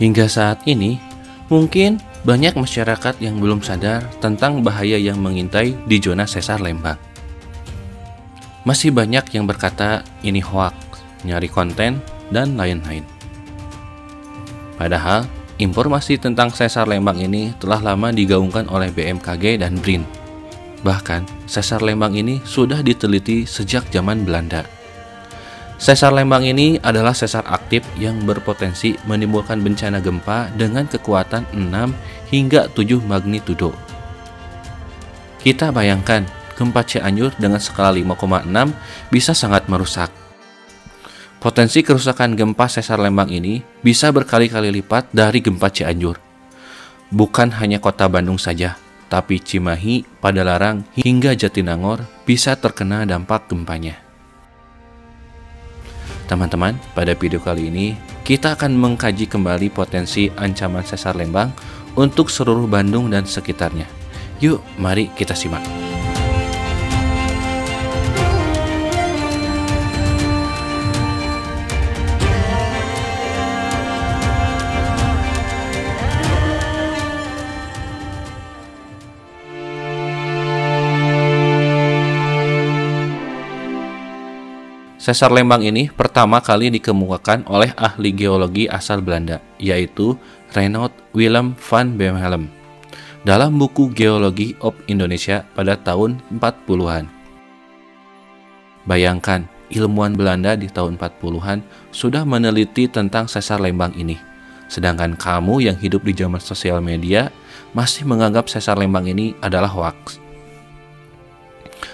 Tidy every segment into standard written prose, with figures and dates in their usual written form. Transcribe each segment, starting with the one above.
Hingga saat ini, mungkin banyak masyarakat yang belum sadar tentang bahaya yang mengintai di zona sesar Lembang. Masih banyak yang berkata ini hoax, nyari konten, dan lain-lain. Padahal, informasi tentang sesar Lembang ini telah lama digaungkan oleh BMKG dan BRIN. Bahkan, sesar Lembang ini sudah diteliti sejak zaman Belanda. Sesar Lembang ini adalah sesar aktif yang berpotensi menimbulkan bencana gempa dengan kekuatan 6 hingga 7 magnitudo. Kita bayangkan, gempa Cianjur dengan skala 5,6 bisa sangat merusak. Potensi kerusakan gempa sesar Lembang ini bisa berkali-kali lipat dari gempa Cianjur. Bukan hanya kota Bandung saja, tapi Cimahi, Padalarang, hingga Jatinangor bisa terkena dampak gempanya. Teman-teman, pada video kali ini kita akan mengkaji kembali potensi ancaman sesar Lembang untuk seluruh Bandung dan sekitarnya. Yuk, mari kita simak. Sesar Lembang ini pertama kali dikemukakan oleh ahli geologi asal Belanda, yaitu Renoud Willem van Bemelhem, dalam buku Geology of Indonesia pada tahun 40-an. Bayangkan, ilmuwan Belanda di tahun 40-an sudah meneliti tentang sesar Lembang ini, sedangkan kamu yang hidup di zaman sosial media masih menganggap sesar Lembang ini adalah hoaks.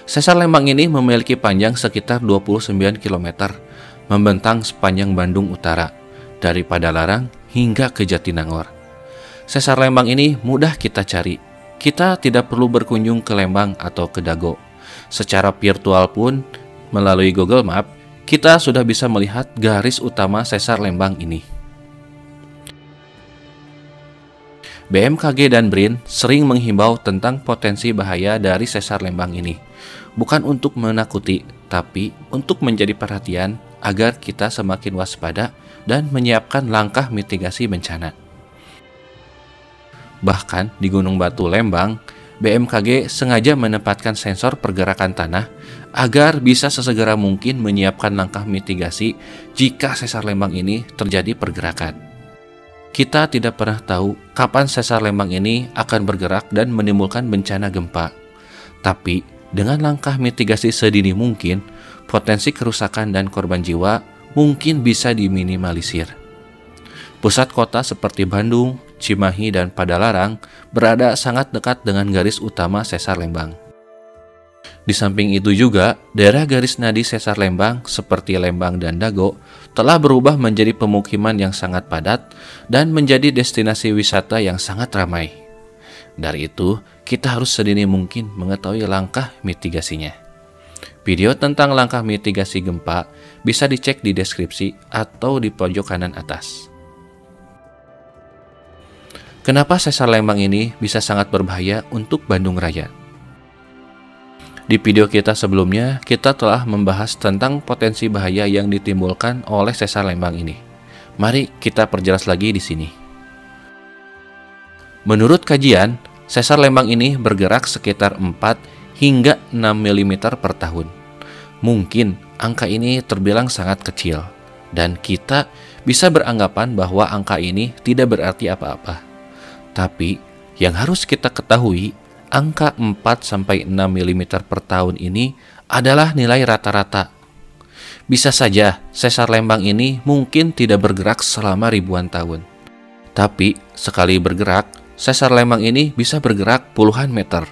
Sesar Lembang ini memiliki panjang sekitar 29 km, membentang sepanjang Bandung Utara, dari Padalarang hingga ke Jatinangor. Sesar Lembang ini mudah kita cari. Kita tidak perlu berkunjung ke Lembang atau ke Dago. Secara virtual pun, melalui Google Map, kita sudah bisa melihat garis utama sesar Lembang ini. BMKG dan BRIN sering menghimbau tentang potensi bahaya dari sesar Lembang ini. Bukan untuk menakuti, tapi untuk menjadi perhatian agar kita semakin waspada dan menyiapkan langkah mitigasi bencana. Bahkan di Gunung Batu Lembang, BMKG sengaja menempatkan sensor pergerakan tanah agar bisa sesegera mungkin menyiapkan langkah mitigasi jika sesar Lembang ini terjadi pergerakan. Kita tidak pernah tahu kapan sesar Lembang ini akan bergerak dan menimbulkan bencana gempa. Tapi, dengan langkah mitigasi sedini mungkin, potensi kerusakan dan korban jiwa mungkin bisa diminimalisir. Pusat kota seperti Bandung, Cimahi, dan Padalarang berada sangat dekat dengan garis utama sesar Lembang. Di samping itu juga, daerah garis nadi sesar Lembang seperti Lembang dan Dago telah berubah menjadi pemukiman yang sangat padat dan menjadi destinasi wisata yang sangat ramai. Dari itu, kita harus sedini mungkin mengetahui langkah mitigasinya. Video tentang langkah mitigasi gempa bisa dicek di deskripsi atau di pojok kanan atas. Kenapa sesar Lembang ini bisa sangat berbahaya untuk Bandung Raya? Di video kita sebelumnya, kita telah membahas tentang potensi bahaya yang ditimbulkan oleh sesar Lembang ini. Mari kita perjelas lagi di sini. Menurut kajian, sesar Lembang ini bergerak sekitar 4 hingga 6 mm per tahun. Mungkin angka ini terbilang sangat kecil, dan kita bisa beranggapan bahwa angka ini tidak berarti apa-apa. Tapi, yang harus kita ketahui, angka 4-6 mm per tahun ini adalah nilai rata-rata. Bisa saja sesar Lembang ini mungkin tidak bergerak selama ribuan tahun. Tapi sekali bergerak, sesar Lembang ini bisa bergerak puluhan meter.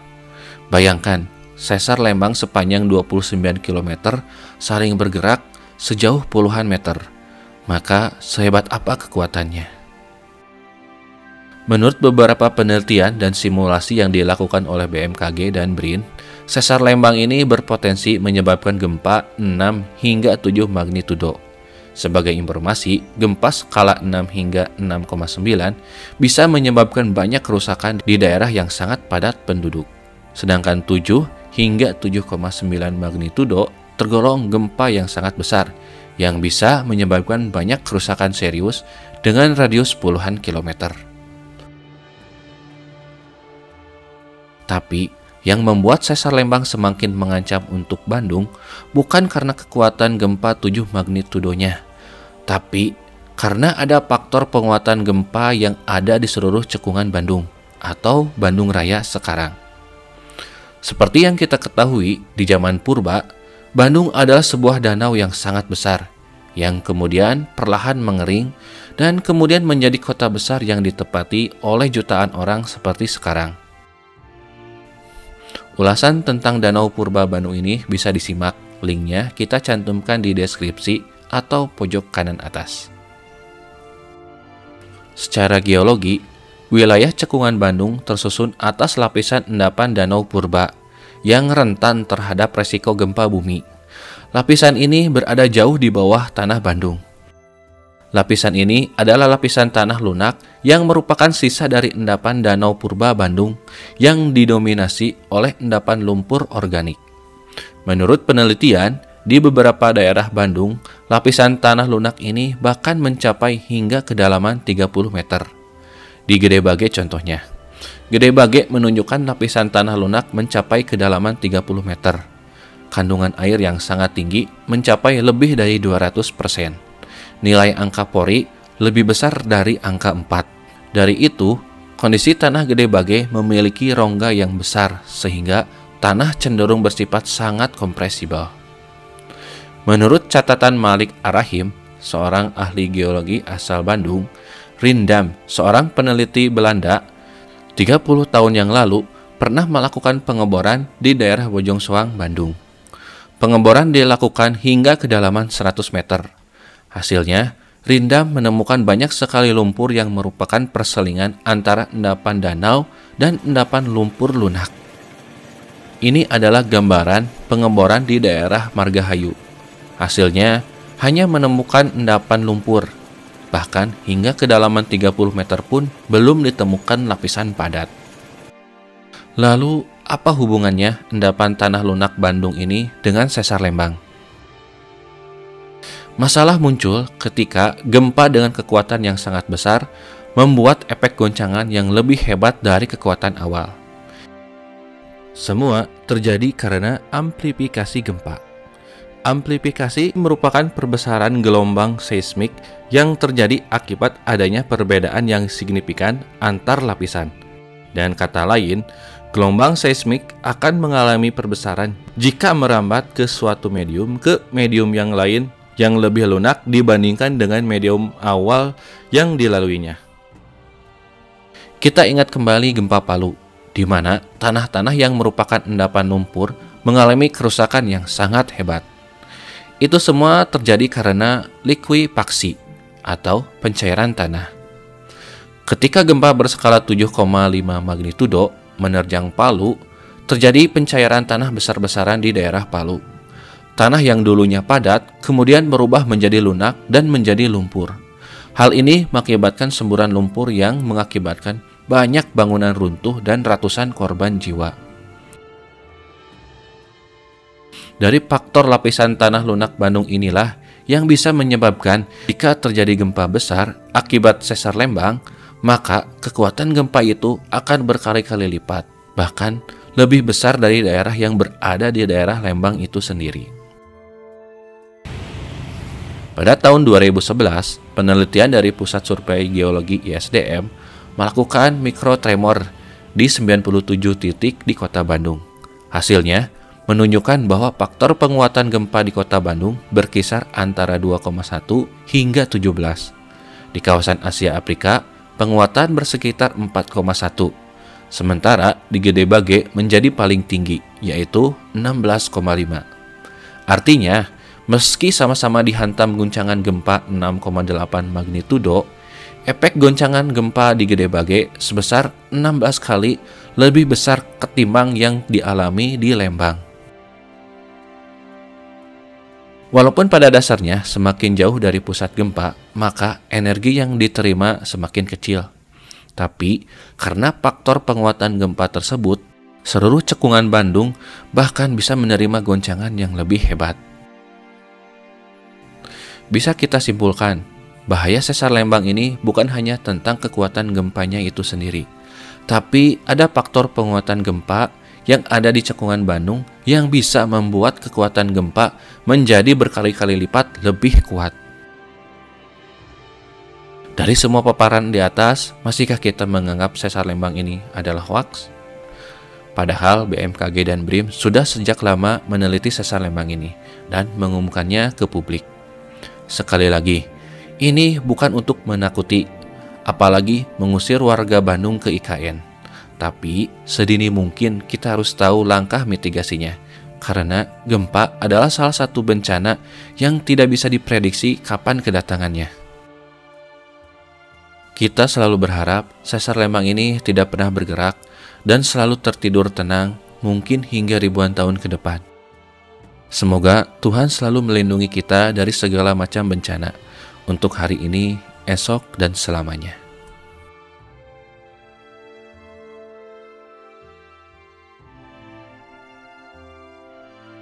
Bayangkan, sesar Lembang sepanjang 29 km saling bergerak sejauh puluhan meter. Maka sehebat apa kekuatannya? Menurut beberapa penelitian dan simulasi yang dilakukan oleh BMKG dan BRIN, sesar Lembang ini berpotensi menyebabkan gempa 6 hingga 7 magnitudo. Sebagai informasi, gempa skala 6 hingga 6,9 bisa menyebabkan banyak kerusakan di daerah yang sangat padat penduduk. Sedangkan 7 hingga 7,9 magnitudo tergolong gempa yang sangat besar, yang bisa menyebabkan banyak kerusakan serius dengan radius puluhan kilometer. Tapi, yang membuat sesar Lembang semakin mengancam untuk Bandung bukan karena kekuatan gempa 7 magnitudonya, tapi karena ada faktor penguatan gempa yang ada di seluruh cekungan Bandung atau Bandung Raya sekarang. Seperti yang kita ketahui, di zaman purba, Bandung adalah sebuah danau yang sangat besar, yang kemudian perlahan mengering dan kemudian menjadi kota besar yang ditempati oleh jutaan orang seperti sekarang. Ulasan tentang Danau Purba Bandung ini bisa disimak, linknya kita cantumkan di deskripsi atau pojok kanan atas. Secara geologi, wilayah cekungan Bandung tersusun atas lapisan endapan Danau Purba yang rentan terhadap resiko gempa bumi. Lapisan ini berada jauh di bawah tanah Bandung. Lapisan ini adalah lapisan tanah lunak yang merupakan sisa dari endapan Danau Purba Bandung yang didominasi oleh endapan lumpur organik. Menurut penelitian, di beberapa daerah Bandung, lapisan tanah lunak ini bahkan mencapai hingga kedalaman 30 meter. Di Gede Bage contohnya. Gede Bage menunjukkan lapisan tanah lunak mencapai kedalaman 30 meter. Kandungan air yang sangat tinggi mencapai lebih dari 200%. Nilai angka pori lebih besar dari angka 4. Dari itu, kondisi tanah Gede Bage memiliki rongga yang besar sehingga tanah cenderung bersifat sangat kompresibel. Menurut catatan Malik Arahim, seorang ahli geologi asal Bandung, Rindam, seorang peneliti Belanda, 30 tahun yang lalu pernah melakukan pengeboran di daerah Bojong Soang, Bandung. Pengeboran dilakukan hingga kedalaman 100 meter. Hasilnya, Rindam menemukan banyak sekali lumpur yang merupakan perselingan antara endapan danau dan endapan lumpur lunak. Ini adalah gambaran pengeboran di daerah Margahayu. Hasilnya, hanya menemukan endapan lumpur. Bahkan hingga kedalaman 30 meter pun belum ditemukan lapisan padat. Lalu, apa hubungannya endapan tanah lunak Bandung ini dengan sesar Lembang? Masalah muncul ketika gempa dengan kekuatan yang sangat besar membuat efek goncangan yang lebih hebat dari kekuatan awal. Semua terjadi karena amplifikasi gempa. Amplifikasi merupakan perbesaran gelombang seismik yang terjadi akibat adanya perbedaan yang signifikan antar lapisan. Dan kata lain, gelombang seismik akan mengalami perbesaran jika merambat ke suatu medium yang lain yang lebih lunak dibandingkan dengan medium awal yang dilaluinya. Kita ingat kembali gempa Palu, di mana tanah-tanah yang merupakan endapan lumpur mengalami kerusakan yang sangat hebat. Itu semua terjadi karena likuifaksi atau pencairan tanah. Ketika gempa berskala 7,5 magnitudo menerjang Palu, terjadi pencairan tanah besar-besaran di daerah Palu. Tanah yang dulunya padat kemudian berubah menjadi lunak dan menjadi lumpur. Hal ini mengakibatkan semburan lumpur yang mengakibatkan banyak bangunan runtuh dan ratusan korban jiwa. Dari faktor lapisan tanah lunak Bandung inilah yang bisa menyebabkan jika terjadi gempa besar akibat sesar Lembang, maka kekuatan gempa itu akan berkali-kali lipat, bahkan lebih besar dari daerah yang berada di daerah Lembang itu sendiri. Pada tahun 2011, penelitian dari Pusat Survei Geologi ISDM melakukan mikrotremor di 97 titik di kota Bandung. Hasilnya menunjukkan bahwa faktor penguatan gempa di kota Bandung berkisar antara 2,1 hingga 17. Di kawasan Asia Afrika, penguatan bersekitar 4,1. Sementara di Gede Bage menjadi paling tinggi, yaitu 16,5. Artinya, meski sama-sama dihantam guncangan gempa 6,8 magnitudo, efek goncangan gempa di Gede Bage sebesar 16 kali lebih besar ketimbang yang dialami di Lembang. Walaupun pada dasarnya semakin jauh dari pusat gempa, maka energi yang diterima semakin kecil. Tapi, karena faktor penguatan gempa tersebut, seluruh cekungan Bandung bahkan bisa menerima goncangan yang lebih hebat. Bisa kita simpulkan Bahaya sesar lembang ini bukan hanya tentang kekuatan gempanya itu sendiri, tapi ada faktor penguatan gempa yang ada di cekungan Bandung yang bisa membuat kekuatan gempa menjadi berkali-kali lipat lebih kuat. Dari semua paparan di atas, masihkah kita menganggap sesar lembang ini adalah hoaks? Padahal BMKG dan BRIM sudah sejak lama meneliti sesar lembang ini dan mengumumkannya ke publik. Sekali lagi, ini bukan untuk menakuti, apalagi mengusir warga Bandung ke IKN. Tapi sedini mungkin kita harus tahu langkah mitigasinya, karena gempa adalah salah satu bencana yang tidak bisa diprediksi kapan kedatangannya. Kita selalu berharap sesar lembang ini tidak pernah bergerak dan selalu tertidur tenang, mungkin hingga ribuan tahun ke depan. Semoga Tuhan selalu melindungi kita dari segala macam bencana, untuk hari ini, esok, dan selamanya.